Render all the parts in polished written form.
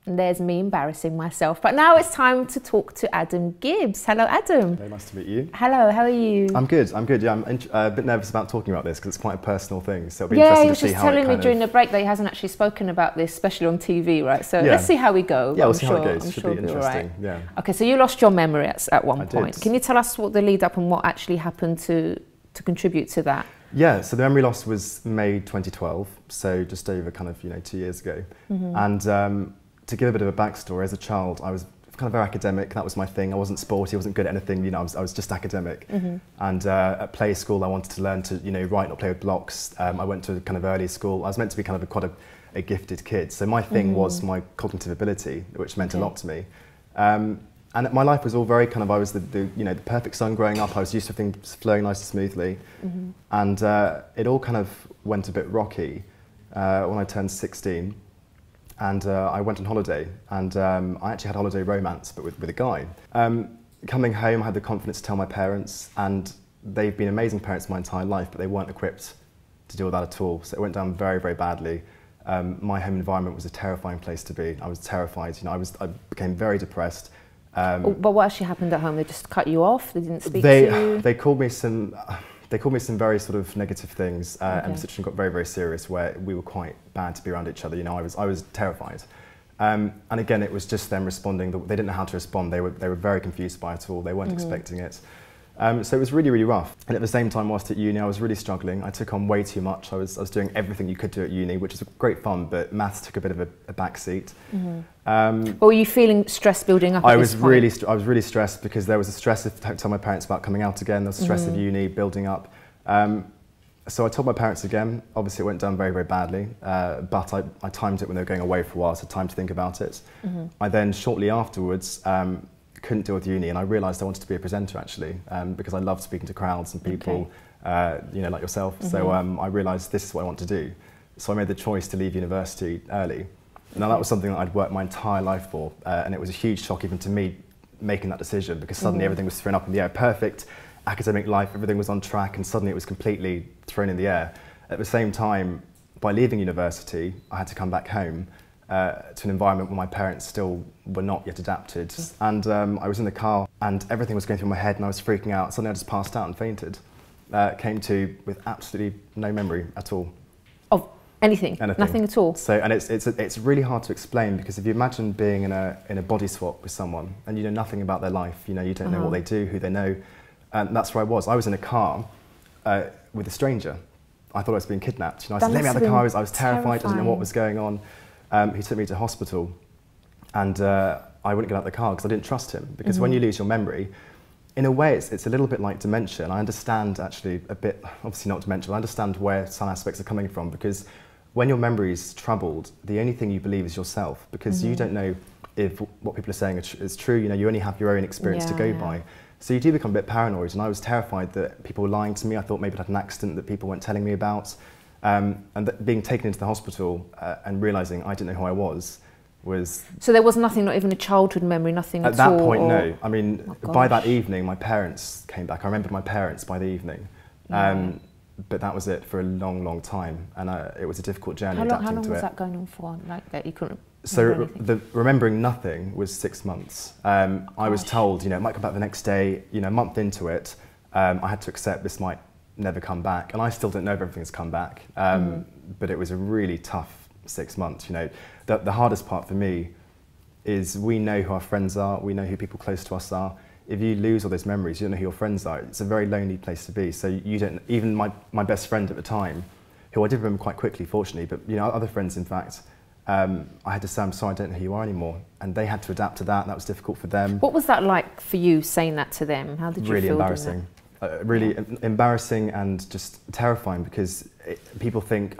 And there's me embarrassing myself. But now it's time to talk to Adam Gibbs. Hello, Adam. Very nice to meet you. Hello, how are you? I'm good. Yeah, I'm a bit nervous about talking about this because it's quite a personal thing. So it'll be yeah, interesting he was to see just how telling me during the break that he hasn't actually spoken about this, especially on TV, right? So let's see how we go. Yeah, we'll see how it goes. I'm Should sure be interesting. Right. Yeah. Okay, so you lost your memory at one point. Did. Can you tell us what the lead up and what actually happened to contribute to that? Yeah, so the memory loss was May 2012, so just over kind of 2 years ago. And to give a bit of a backstory, as a child, I was kind of very academic. That was my thing. I wasn't sporty, I wasn't good at anything. I was just academic. And at play school, I wanted to learn to write, not play with blocks. I went to a kind of early school. I was meant to be kind of quite a gifted kid. So my thing was my cognitive ability, which meant a lot to me. And my life was all very kind of, I was the perfect son growing up. I was used to things flowing nice and smoothly. And it all kind of went a bit rocky when I turned 16. And I went on holiday, and I actually had a holiday romance, but with a guy. Coming home, I had the confidence to tell my parents, and they've been amazing parents my entire life, but they weren't equipped to deal with that at all. So it went down very, very badly. My home environment was a terrifying place to be. I was terrified. I became very depressed. But what actually happened at home? They just cut you off? They didn't speak to you? They called me some. They called me some very sort of negative things, and the situation got very, very serious where we were quite bad to be around each other. I was terrified. And again, it was just them responding. They didn't know how to respond. They were very confused by it all. They weren't expecting it. So it was really, really rough. And at the same time, whilst at uni, I was really struggling. I took on way too much. I was doing everything you could do at uni, which was great fun, but maths took a bit of a back seat. Were you feeling stress building up at this point? I was really stressed because there was a stress of telling my parents about coming out again. There was a stress of uni building up. So I told my parents again. Obviously, it went down very, very badly, but I timed it when they were going away for a while, so time to think about it. I then, shortly afterwards, couldn't deal with uni, and I realised I wanted to be a presenter actually, because I loved speaking to crowds and people, like yourself. So I realised this is what I want to do. So I made the choice to leave university early. Now that was something that I'd worked my entire life for, and it was a huge shock even to me making that decision, because suddenly everything was thrown up in the air. Perfect academic life, everything was on track, and suddenly it was completely thrown in the air. At the same time, by leaving university, I had to come back home to an environment where my parents still were not yet adapted. And I was in the car and everything was going through my head and I was freaking out. Suddenly I just passed out and fainted. Came to with absolutely no memory at all. Of anything? Nothing at all? So, and it's really hard to explain, because if you imagine being in a body swap with someone and you know nothing about their life, you don't know what they do, who they know, and that's where I was. I was in a car with a stranger. I thought I was being kidnapped. I said, let me out of the car. I was terrified, I didn't know what was going on. He took me to hospital, and I wouldn't get out of the car because I didn't trust him. Because when you lose your memory, in a way it's a little bit like dementia. And I understand actually a bit, obviously not dementia, but I understand where some aspects are coming from, because when your memory is troubled, the only thing you believe is yourself, because you don't know if what people are saying is true. You only have your own experience to go by. So you do become a bit paranoid, and I was terrified that people were lying to me. I thought maybe I'd had an accident that people weren't telling me about. And being taken into the hospital and realising I didn't know who I was. So there was nothing, not even a childhood memory, nothing at all? At that point, no. I mean, by that evening, my parents came back. I remembered my parents by the evening. But that was it for a long, long time. And it was a difficult journey adapting to it. How long was that going on for, like that you couldn't So remembering nothing was 6 months. I was told, it might come back the next day. A month into it, I had to accept this might never come back, and I still don't know if everything's come back, but it was a really tough 6 months. The hardest part for me is we know who our friends are, we know who people close to us are. If you lose all those memories, you don't know who your friends are. It's a very lonely place to be. So you don't, even my best friend at the time, who I did remember quite quickly, fortunately, but other friends, in fact, I had to say, I'm sorry, I don't know who you are anymore. And they had to adapt to that. That was difficult for them. What was that like for you, saying that to them? How did you feel? Really embarrassing. Really embarrassing and just terrifying, because people think,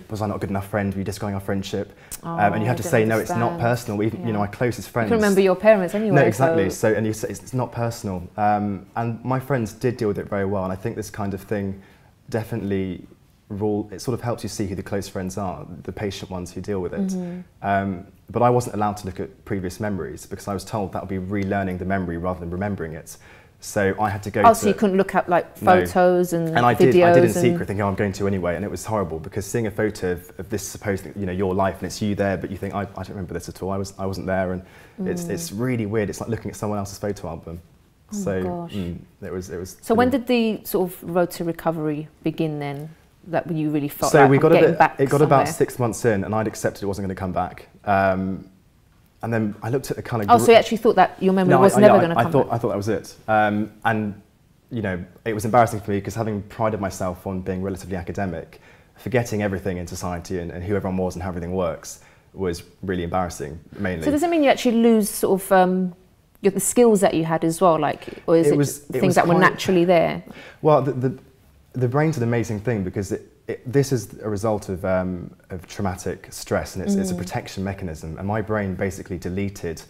was I not a good enough friend? Were you destroying our friendship? And you have to say, no, it's not personal. Even, my closest friends. You can remember your parents anyway. No, exactly. So and you say it's not personal. And my friends did deal with it very well. And I think this kind of thing definitely it sort of helps you see who the close friends are, the patient ones who deal with it. But I wasn't allowed to look at previous memories, because I was told that would be relearning the memory rather than remembering it. So I had to go Oh, so you couldn't look at like photos and I videos? did in secret thinking, oh, I'm going to anyway, and it was horrible because seeing a photo of this supposed, you know, your life and it's you there, but you think, I don't remember this at all, I wasn't there, and it's really weird. It's like looking at someone else's photo album. Oh So gosh. It was. So when did the sort of road to recovery begin then? That you really felt so like we got getting back it got somewhere? about 6 months in, and I'd accepted it wasn't going to come back. And then I looked at the kind of... Oh, so you actually thought that your memory was never going to come back? I thought that was it. And, you know, it was embarrassing for me because having prided myself on being relatively academic, forgetting everything in society and who everyone was and how everything works was really embarrassing, mainly. So does it mean you actually lose sort of the skills that you had as well? Like, or is it things that were naturally there? Well, the brain's an amazing thing because this is a result of traumatic stress, and it's a protection mechanism. And my brain basically deleted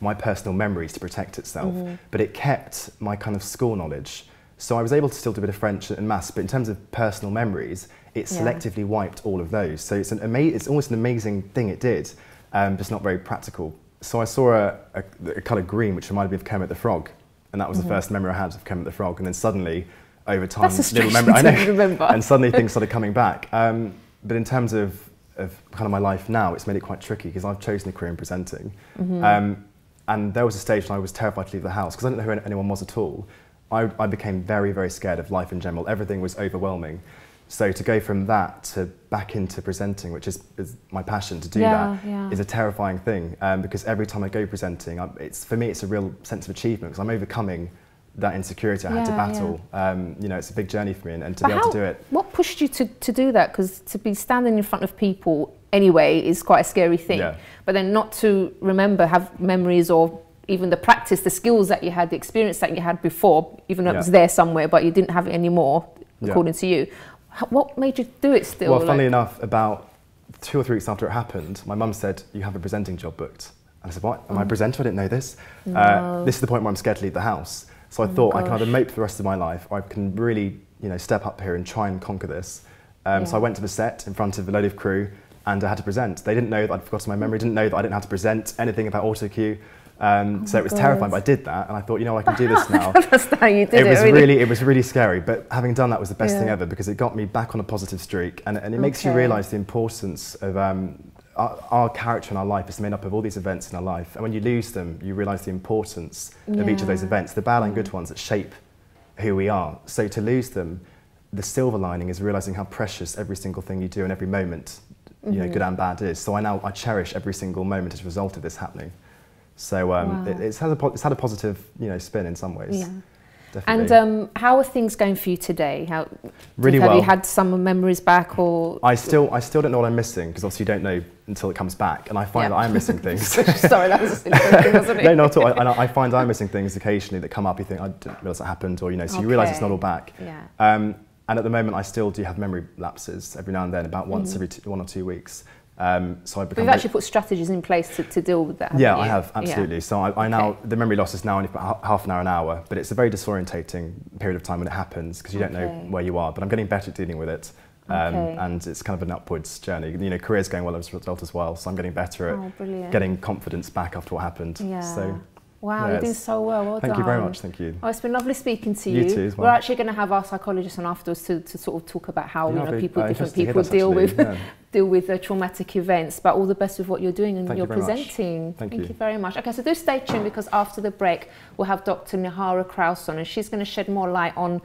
my personal memories to protect itself, but it kept my kind of school knowledge. So I was able to still do a bit of French and maths, but in terms of personal memories, it selectively wiped all of those. So it's almost an amazing thing it did, but it's not very practical. So I saw a colour green, which reminded me of Kermit the Frog, and that was the first memory I had of Kermit the Frog. And then suddenly, over time, that's a strange thing to remember. And suddenly things started coming back. But in terms of kind of my life now, it's made it quite tricky because I've chosen a career in presenting. And there was a stage when I was terrified to leave the house because I didn't know who anyone was at all. I became very, very scared of life in general. Everything was overwhelming. So to go from that to back into presenting, which is my passion to do is a terrifying thing because every time I go presenting, for me it's a real sense of achievement because I'm overcoming that insecurity I had to battle. You know, it's a big journey for me, and to be able to do it. What pushed you to do that? Because to be standing in front of people anyway is quite a scary thing. But then not to have memories or even the practice, the skills that you had, the experience that you had before, even though it was there somewhere, but you didn't have it anymore, according to you. What made you do it still? Well, funnily enough, about 2 or 3 weeks after it happened, my mum said, you have a presenting job booked. And I said, what? Am I a presenter? I didn't know this. This is the point where I'm scared to leave the house. So I thought I can either mope for the rest of my life, or I can really, you know, step up here and try and conquer this. So I went to the set in front of a load of crew, and I had to present. They didn't know that I'd forgotten my memory, didn't know that I didn't have to present anything about auto cue. So it was terrifying, but I did that, and I thought, you know, I can do this now. That's how you did it. It was really scary, but having done that was the best thing ever because it got me back on a positive streak, and it makes you realise the importance of our character in our life is made up of all these events in our life, and when you lose them, you realise the importance of each of those events, the bad and good ones that shape who we are. So to lose them, the silver lining is realising how precious every single thing you do and every moment, you know, good and bad is. So I cherish every single moment as a result of this happening. So it's had a positive, you know, spin in some ways. Yeah. Definitely. And how are things going for you today? Really well. Have you had some memories back, or? I still don't know what I'm missing because obviously you don't know until it comes back, and I find that I'm missing things. Sorry, that was a silly thing, wasn't it? No, not at all. I find I'm missing things occasionally that come up. You think I didn't realise that happened, or you know, so you realise it's not all back. Yeah. And at the moment, I still do have memory lapses every now and then, about once every 1 or 2 weeks. So I've you've actually put strategies in place to deal with that. Yeah, I have, absolutely. Yeah. So I now, the memory loss is now only about half an hour, but it's a very disorientating period of time when it happens because you don't know where you are. But I'm getting better at dealing with it, and it's kind of an upwards journey. You know, career's going well as a result as well, so I'm getting better at getting confidence back after what happened. Yeah. So, wow, you're doing so well. Well done. Thank you very much. Thank you. Oh, it's been lovely speaking to you. You too as well. We're actually going to have our psychologist on afterwards to sort of talk about how different people deal with traumatic events. But all the best with what you're doing and you're presenting. Thank you very much. Okay, so do stay tuned because after the break we'll have Dr. Nihara Kraus on, and she's going to shed more light on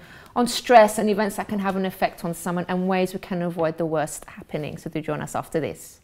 stress and events that can have an effect on someone and ways we can avoid the worst happening. So do join us after this.